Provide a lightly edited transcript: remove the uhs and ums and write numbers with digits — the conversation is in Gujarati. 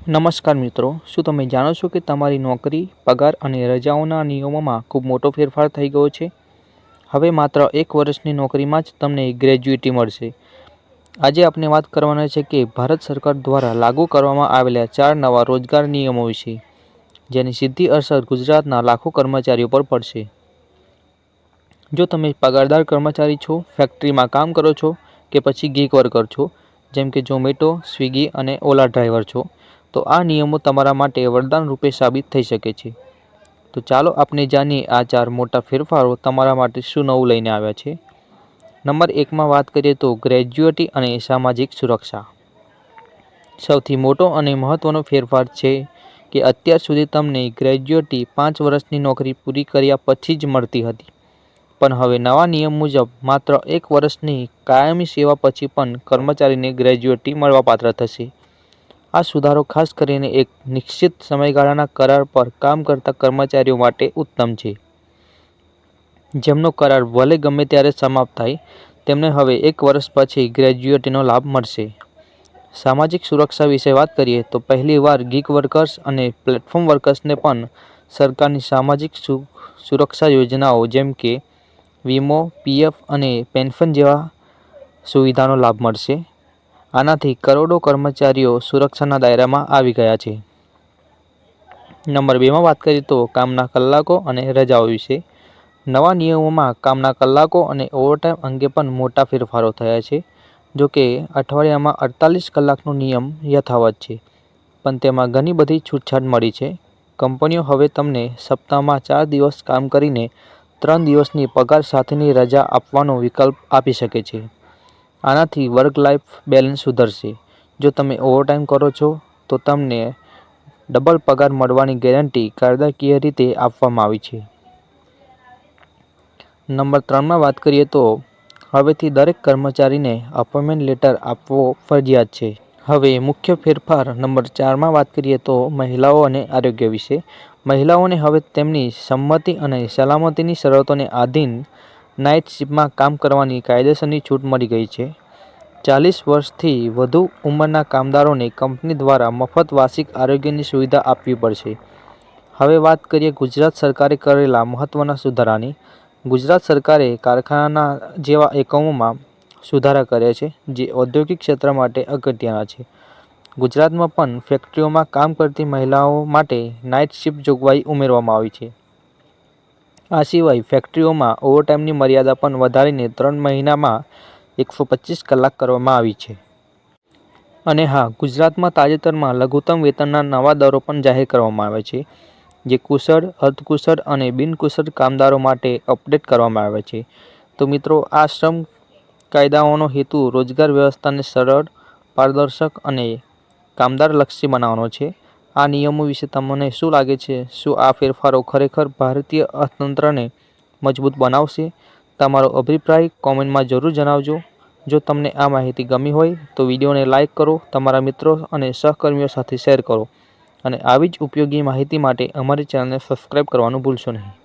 નમસ્કાર મિત્રો, શું તમે જાણો છો કે તમારી નોકરી, પગાર અને રજાઓના નિયમોમાં ખૂબ મોટો ફેરફાર થઈ ગયો છે? હવે માત્ર 1 વર્ષની નોકરીમાં જ તમને ગ્રેજ્યુઇટી મળશે. આજે આપણે વાત કરવાના છે કે ભારત સરકાર દ્વારા લાગુ કરવામાં આવેલા 4 નવા રોજગાર નિયમો વિશે, જેની સીધી અસર ગુજરાતના લાખો કર્મચારીઓ પર પડશે. જો તમે પગારદાર કર્મચારી છો, ફેક્ટરીમાં કામ કરો છો કે પછી ગીગ વર્કર છો, જેમ કે ઝોમેટો, સ્વિગી અને ઓલા ડ્રાઈવર છો, તો આ નિયમો તમારા માટે વરદાન રૂપે સાબિત થઈ શકે છે. તો ચાલો આપણે જાણીએ આ 4 મોટા ફેરફારો તમારા માટે શું નવું લઈને આવ્યા છે. નંબર 1માં વાત કરીએ તો ગ્રેજ્યુઇટી અને સામાજિક સુરક્ષા. સૌથી મોટો અને મહત્વનો ફેરફાર છે કે અત્યાર સુધી તમને ગ્રેજ્યુઇટી 5 વર્ષની નોકરી પૂરી કર્યા પછી જ મળતી હતી. પણ હવે નવા નિયમ મુજબ માત્ર 1 વર્ષની કાયમી સેવા પછી પણ કર્મચારીને ગ્રેજ્યુઇટી મળવાપાત્ર થશે. આ સુધારો ખાસ કરીને એક નિશ્ચિત સમયગાળાના કરાર પર કામ કરતા કર્મચારીઓ માટે ઉત્તમ છે. જેમનો કરાર ભલે ગમે ત્યારે સમાપ્ત થાય, તેમને હવે 1 વર્ષ પછી ગ્રેજ્યુઇટીનો લાભ મળશે. સામાજિક સુરક્ષા વિશે વાત કરીએ તો પહેલીવાર ગીગ વર્કર્સ અને પ્લેટફોર્મ વર્કર્સને પણ સરકારની સામાજિક સુરક્ષા યોજનાઓ જેમ કે વીમો, પીએફ અને પેન્શન જેવા સુવિધાનો લાભ મળશે. આનાથી કરોડો કર્મચારીઓ સુરક્ષાના દાયરામાં આવી ગયા છે. નંબર 2માં વાત કરીએ તો કામના કલાકો અને રજાઓ વિશે. નવા નિયમોમાં કામના કલાકો અને ઓવરટાઇમ અંગે પણ મોટા ફેરફારો થયા છે. જો કે અઠવાડિયામાં 48 કલાકનો નિયમ યથાવત છે, પણ તેમાં ઘણી બધી છૂટછાટ મળી છે. કંપનીઓ હવે તમને સપ્તાહમાં 4 દિવસ કામ કરીને 3 દિવસની પગાર સાથેની રજા આપવાનો વિકલ્પ આપી શકે છે. આનાથી વર્ક લાઈફ બેલેન્સ સુધરશે. જો તમે ઓવરટાઇમ કરો છો તો તમને ડબલ પગાર મળવાની ગેરંટી કાયદાકીય રીતે આપવામાં આવી છે. નંબર 3માં વાત કરીએ તો હવેથી દરેક કર્મચારીને અપોઇન્ટમેન્ટ લેટર આપવો ફરજિયાત છે. હવે મુખ્ય ફેરફાર નંબર 4માં વાત કરીએ તો મહિલાઓ અને આરોગ્ય વિશે. મહિલાઓને હવે તેમની સંમતિ અને સલામતીની શરતોને આધીન નાઇટ શિફ્ટમાં કામ કરવાની કાયદેસરની છૂટ મળી ગઈ છે. 40 વર્ષથી વધુ ઉંમરના કામદારોને કંપની દ્વારા મફત વાર્ષિક આરોગ્યની સુવિધા આપવી પડશે. હવે વાત કરીએ ગુજરાત સરકારે કરેલા મહત્વના સુધારાની. ગુજરાત સરકારે કારખાના જેવા એકમોમાં સુધારા કર્યા છે, જે ઔદ્યોગિક ક્ષેત્ર માટે અગત્યના છે. ગુજરાતમાં પણ ફેક્ટરીઓમાં કામ કરતી મહિલાઓ માટે નાઇટ શિફ્ટ જોગવાઈ ઉમેરવામાં આવી છે. આ સિવાય ફેક્ટરીઓમાં ઓવરટાઇમની મર્યાદા પણ વધારીને 3 મહિનામાં 125 કલાક કરવામાં આવી છે. અને હા, ગુજરાતમાં તાજેતરમાં લઘુત્તમ વેતનના નવા દરો પણ જાહેર કરવામાં આવ્યા છે, જે કુશળ, અર્ધકુશળ અને બિનકુશળ કામદારો માટે અપડેટ કરવામાં આવ્યા છે. તો મિત્રો, આ શ્રમ કાયદાઓનો હેતુ રોજગાર વ્યવસ્થાને સરળ, પારદર્શક અને કામદારલક્ષી બનાવવાનો છે. આ નિયમો વિશે તમને શું લાગે છે? શું આ ફેરફારો ખરેખર ભારતીય અર્થતંત્રને મજબૂત બનાવશે? તમારો અભિપ્રાય કોમેન્ટમાં જરૂર જણાવજો. જો તમને આ માહિતી ગમી હોય તો વિડીયોને લાઇક કરો, તમારા મિત્રો અને સહકર્મીઓ સાથે શેર કરો અને આવી જ ઉપયોગી માહિતી માટે અમારી ચેનલને સબસ્ક્રાઇબ કરવાનું ભૂલશો નહીં.